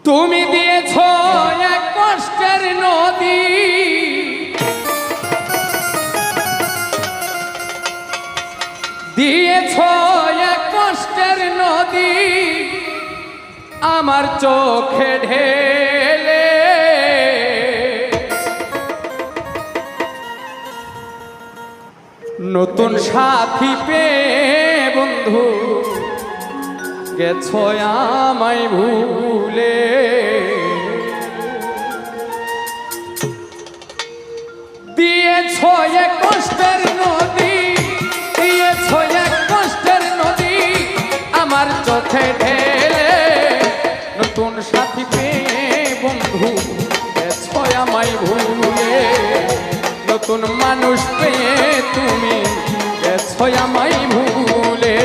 তুমি দিয়েছ এক কষ্টের নদী, দিয়েছ এক কষ্টের নদী আমার চোখে ঢেলে। নতুন সাথী পেয়ে বন্ধু গেছো আমায় ভুলে। দিয়েছ এক কষ্টের নদী, দিয়েছ এক কষ্টের নদী আমার চোখে ঢেলে। নতুন সাথী পেয়ে বন্ধু গেছো আমায় ভুলে। নতুন মানুষ পেয়ে তুমি গেছো আমায় ভুলে।